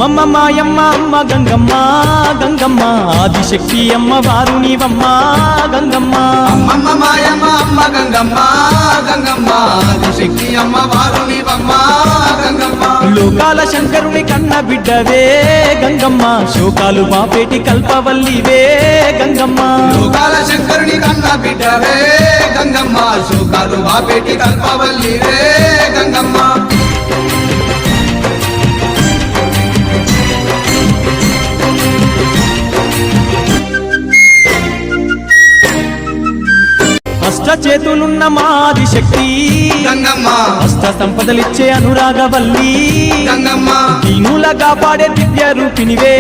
అమ్మమ్మ మాయమ్మ అమ్మ గంగమ్మ గంగమ్మ ఆదిశక్తి అమ్మ వారు నీవమ్మ గంగమ్మ అమ్మమ్మ మాయమ్మ అమ్మ గంగమ్మ గంగమ్మ ఆదిశక్తి అమ్మ వారు నీవమ్మ గంగమ్మ లోకాల శంకరుని కన్న బిడ్డవే గంగమ్మ శోకాలు బాపేటి కల్పవల్లివే గంగమ్మ లోకాల శంకరుని కన్న బిడ్డవే గంగమ్మ శోకాలు బాపేటి కల్పవల్లివే గంగమ్మ అష్ట చేతులున్న మాది శక్తి గంగమ్మ అష్ట సంపదలిచ్చే అనురాగవల్లి గంగమ్మ దీనుల కాపాడే దివ్య రూపినివే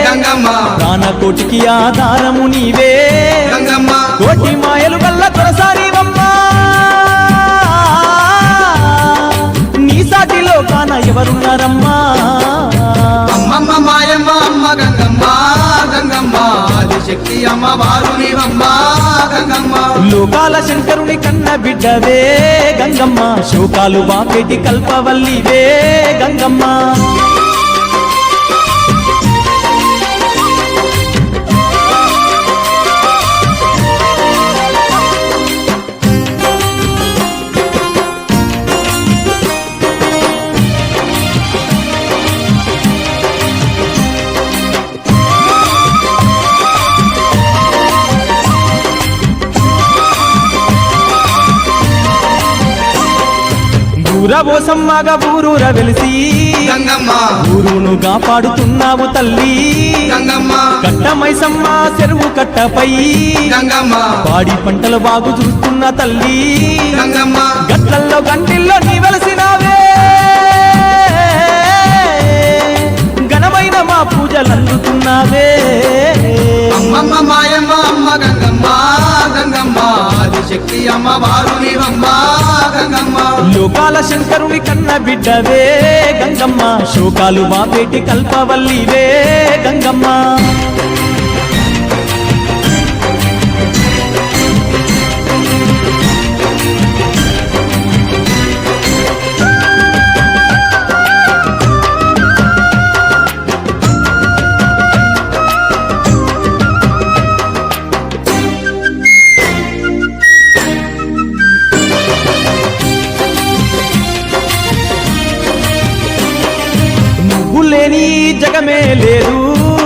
గంగమ్మ ప్రాణకోటికి ఆధారము నీవే గంగమ్మ కోటి మాయలు వల్ల తొలసారివమ్మా నీ సాటిలో కాన ఎవరున్నారమ్మా అమ్మమ్మ మాయమ్మ అమ్మ గంగమ్మ గంగమ్మ ఆదిశక్తి అమ్మ వారు నీవమ్మ గంగమ్మ లోకాల శంకరుని కన్న బిడ్డవే గంగమ్మ శోకాలు బాపేటి కల్పవల్లివే గంగమ్మ ఊరబోసమ్మగా ఊరూర వెలిసి గంగమ్మ ఊరును కాపాడుతున్నావు తల్లి గంగమ్మ కట్టమైసమ్మ చెరువు కట్టపై గంగమ్మ పాడి పంటలు బాగు చూస్తున్న తల్లి గంగమ్మ గట్లల్లో గంటిల్లో నీ వెలసినావే ఘనమైన మా పూజలు అందుతున్నావే అమ్మమ్మ మాయమ్మ అమ్మ గంగమ్మ గంగమ్మ ఆదిశక్తి అమ్మ వారు నీవమ్మ గంగమ్మ లోకాల శంకరుని కన్న బిడ్డవే గంగమ్మ శోకాలు బాపేటి కల్పవల్లివే గంగమ్మ లేని జగమే లేదు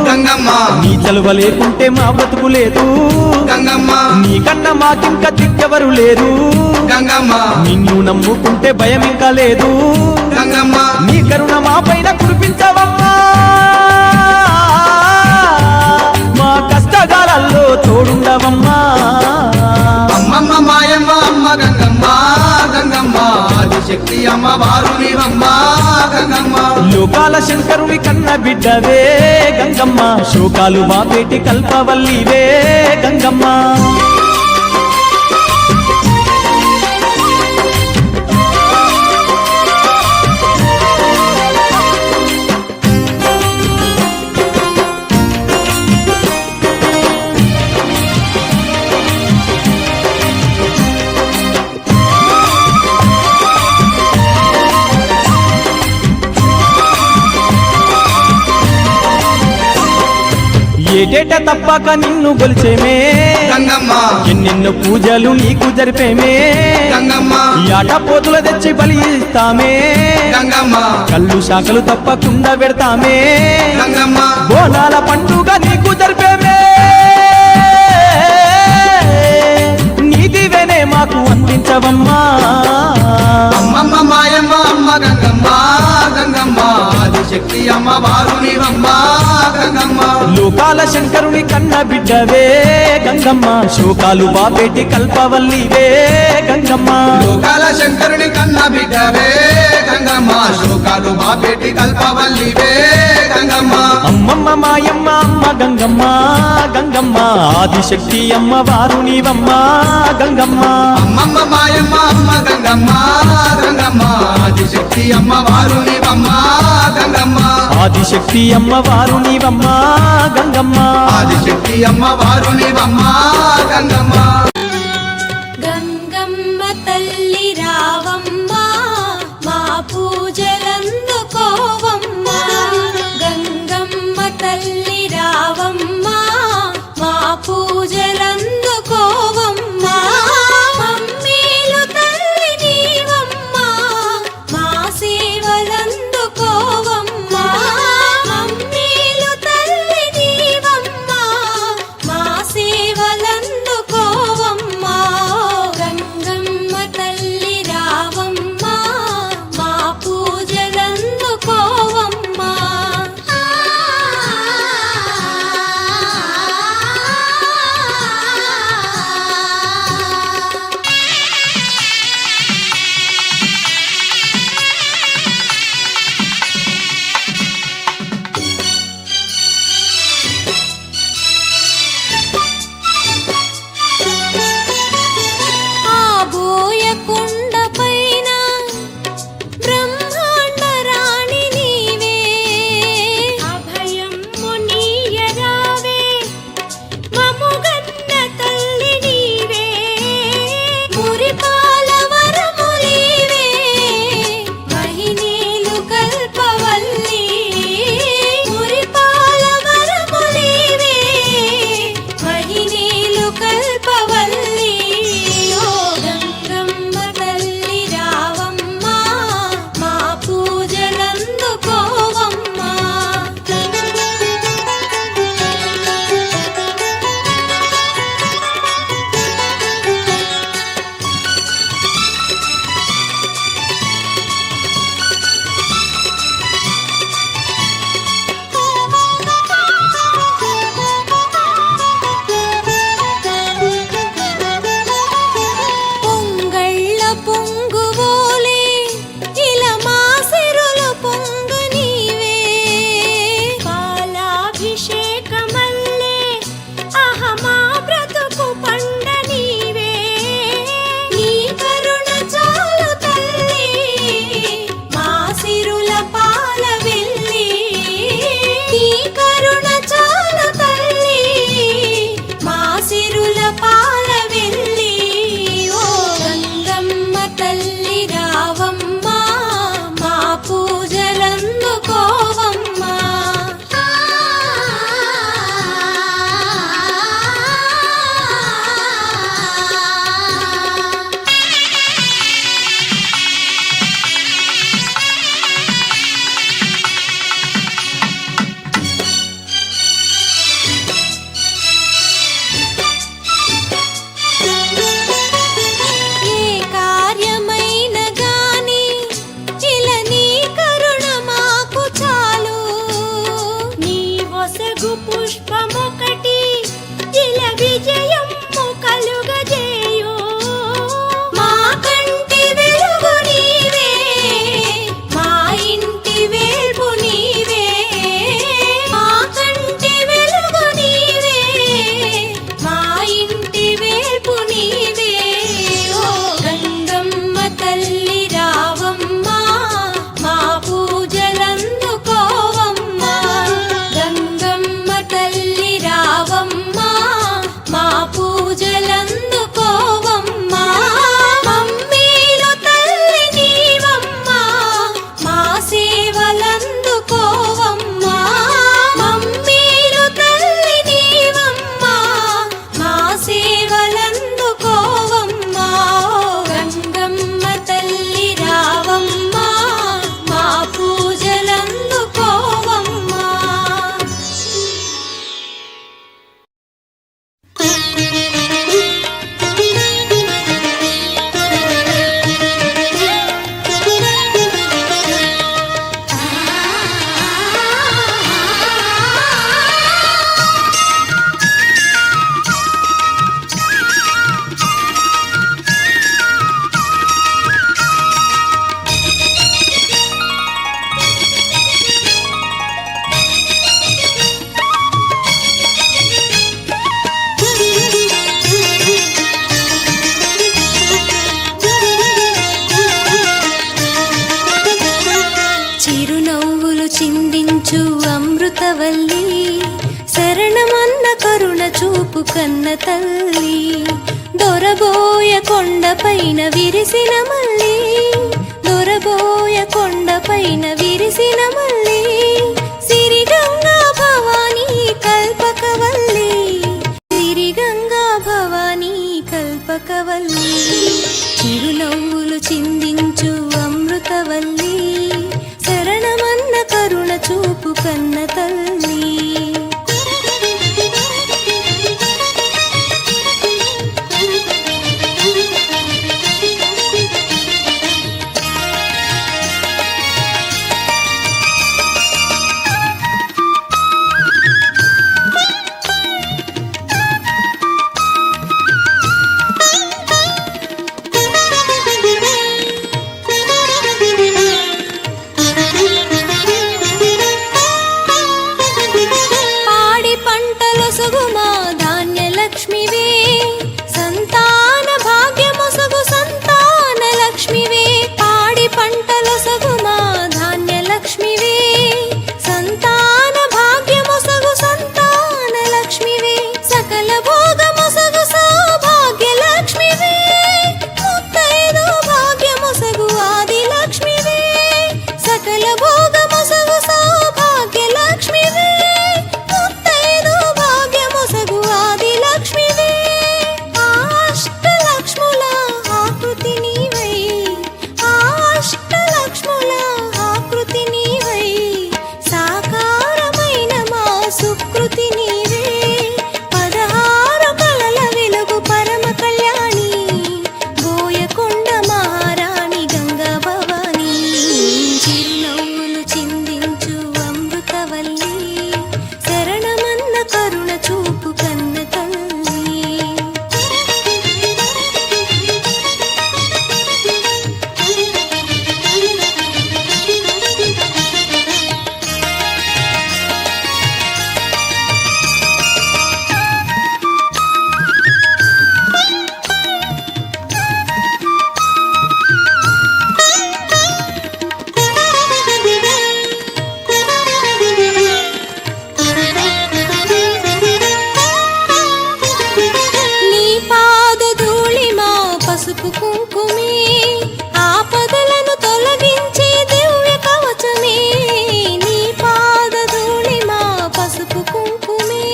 గంగమ్మ నీ చలువ లేకుంటే మా బ్రతుకు లేదు గంగమ్మ నీకన్నా మాకింక దిక్కెవరు లేరు గంగమ్మ నిన్ను నమ్ముకుంటే భయం ఇంకా లేదు గంగమ్మ నీ కరుణ మా పైన కురిపించవమ్మా మా కష్టకాలలో తోడుండవమ్మా అమ్మమ్మ మాయమ్మ అమ్మ గంగమ్మ గంగమ్మ ఆదిశక్తి అమ్మ వారు నీవమ్మ గంగమ్మ లోకాల శంకరుని కన్న బిడ్డవే గంగమ్మ శోకాలు బాపేటి కల్పవల్లివే గంగమ్మ ఏటేట తప్పక నిన్ను గొలిచేమే గంగమ్మ ఎన్నెన్నో పూజలు నీకు జరిపేమే గంగమ్మ ఆట పోతుల తెచ్చి బలి ఇస్తామే గంగమ్మ కళ్ళు శాఖలు తప్పకుండా పెడతామే గంగమ్మ బోనాల పండుగ నీకు జరిపేమే నీదివేనే మాకు అందించవమ్మా అమ్మమ్మ మాయమ్మ అమ్మ గంగమ్మ గంగమ్మ ఆదిశక్తి అమ్మ వారు నీవమ్మ గంగమ్మ లోకాల శంకరుని కన్న బిడ్డవే గంగమ్మ శోకాలు బాపేటి కల్పవల్లివే గంగమ్మ లోకాల శంకరుని కన్న బిడ్డవే గంగమ్మ శోకాలు బాపేటి కల్పవల్లివే గంగమ్మ అమ్మమ్మ మాయమ్మ అమ్మ గంగమ్మ గంగమ్మ ఆదిశక్తి అమ్మ వారు నీవమ్మ గంగమ్మ అమ్మమ్మ మాయమ్మ అమ్మ గంగమ్మ గంగమ్మ ఆదిశక్తి అమ్మ వారు నీవమ్మ గంగమ్మ ఆదిశక్తి అమ్మ వారు నీవమ్మ గంగమ్మ ఆదిశక్తి అమ్మ వారు నీవమ్మ గంగమ్మ గంగమ్మ తల్లి రావమ్మ మా పూజలందుకోవమ్మ గంగమ్మ చిందించు అమృతవల్లి శరణమన్న కరుణ చూపు కన్న తల్లి దొరబోయ కొండపైన విరిసిన మల్లి దొరబోయ కొండపైన విరిసిన మల్లి సిరిగంగా భవానీ కల్పకవల్లి సిరిగంగా భవానీ కల్పకవల్లి చిరునవ్వులు చిందించు అమృతవల్లి శరణమన్న కరుణ చూపు కన్న తల్లి పాడి పంటలొసగు మా ధాన్యలక్ష్మివే సంతాన భాగ్యమొసగు సంతాన లక్ష్మివే పాడి పంటలొసగు మా ధాన్యలక్ష్మివే సంతాన భాగ్యమొసగు సంతాన లక్ష్మివే సకల భోగమొసగు సౌభాగ్యలక్ష్మివే ముత్తైదు భాగ్యమొసగు ఆది లక్ష్మివే సకల భోగమొసగు సౌభాగ్యలక్ష్మివే ముత్తైదు భాగ్యమొసగు ఆది లక్ష్మివే అష్టలక్ష్ముల ఆకృతి నీవై అష్టలక్ష్ముల ఆకృతి నీవై సాకారమైన మా సుకృతి నీవే 16 కళల వెలుగు పరమ కళ్యాణి బోయకొండ మహారాణి గంగా భవానీ చిరునవ్వులు చిందించు అమృతవల్లి శరణమన్న కరుణ చూపు కన్న తల్లి నీ పాద ధూళి మా పసుపు కుంకుమే ఆపదలను తొలగించే దివ్య కవచమే నీ పాద ధూళి మా పసుపు కుంకుమే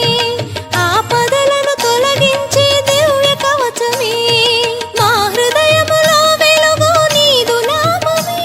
ఆపదలను తొలగించే దివ్య కవచమే మా హృదయములో వెలుగు నీదు నామమే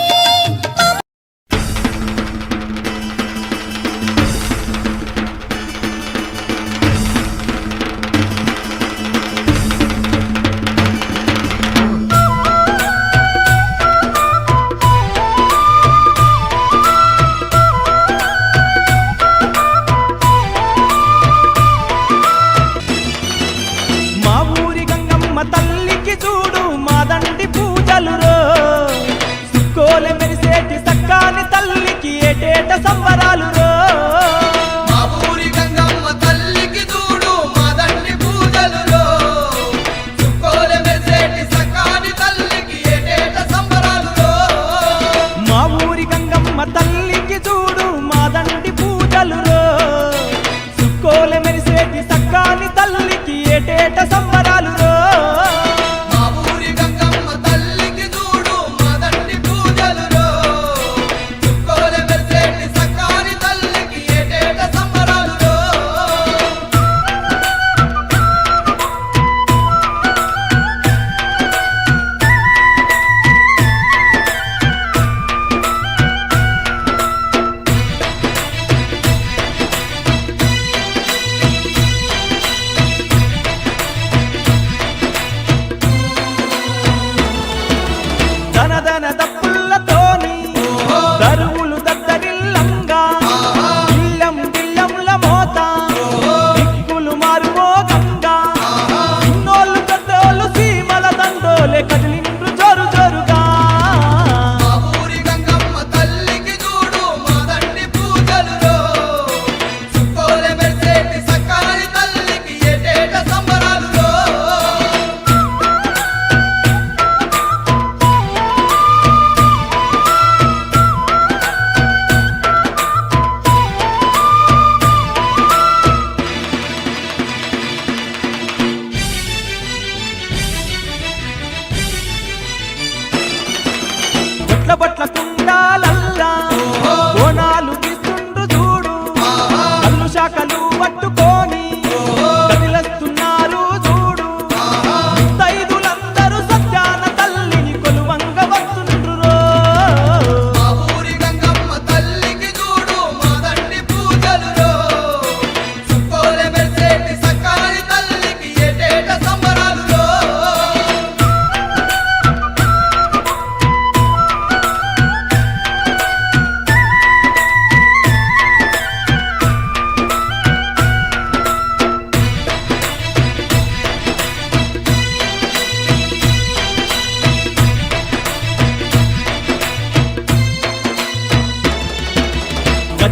మా ఊరి గంగమ్మ తల్లికి చూడు మా దండి పూజలు రో సుక్కోలె మెరిసేటి సక్కాని తల్లికి ఏటేట సంబరాలు రో మా ఊరి గంగమ్మ తల్లికి చూడు మా దండి పూజలులో చుక్కోలె మెరిసేటి సకాని తల్లికి ఏటేట సంబరాలులో మా ఊరి గంగమ్మ తల్లికి చూడు మా దండి పూజలు రో సుక్కోలె మెరిసేటి సక్కాని తల్లికి ఏటేట సంబరాలు రో మా ఊరి గంగమ్మ తల్లికి చూడు మా దండి పూజలులో చుక్కోలె మెరిసేటి సకా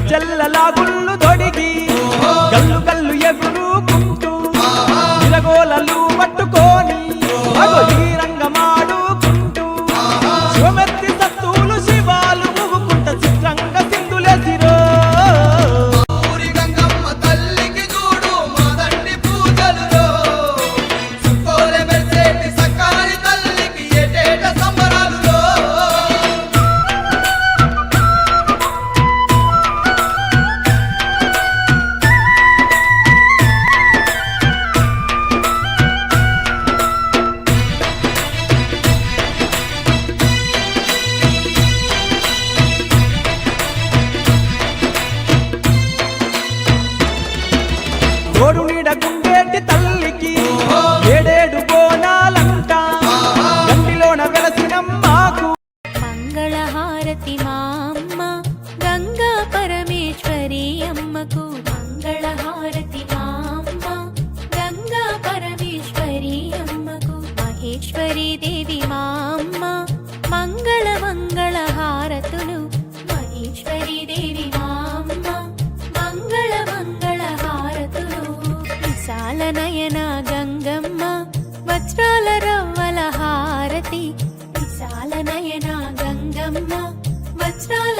గజ్జల్లలాగుళ్ళు దొడిగి గల్లు గల్లు ఎగురుకుంటూ ఇరగోలలు పట్టుకొని అగో ఈ రంగమాడుకుంటూ శివమెత్తి సత్తులు శివాలు ఊగుకుంట చిత్రంగ సింధులేసిరో ఊరి గంగమ్మ తల్లికి చూడు మాదండి పూజలులో చుక్కోలే మెరిసేటి సక్కాని తల్లికి ఏటేట సంబరాలులో తోడు నీడ గుండేటి తల్లికి ఏడేడు బోనాలంట గండిలోన వెలసినమ్మాకు మంగళహారతి మా అమ్మ గంగా పరమేశ్వరి అమ్మకు మంగళహారతి మా అమ్మ గంగా పరమేశ్వరి అమ్మకు మహేశ్వరి దేవి మా అమ్మ మంగళ మంగళ హారతులు మహేశ్వరి దేవి మా అమ్మ మంగళ మంగళ హారతులు విశాల నయన గంగమ్మ వజ్రాల రవ్వల హారతి విశాల నయన గంగమ్మ వజ్రాల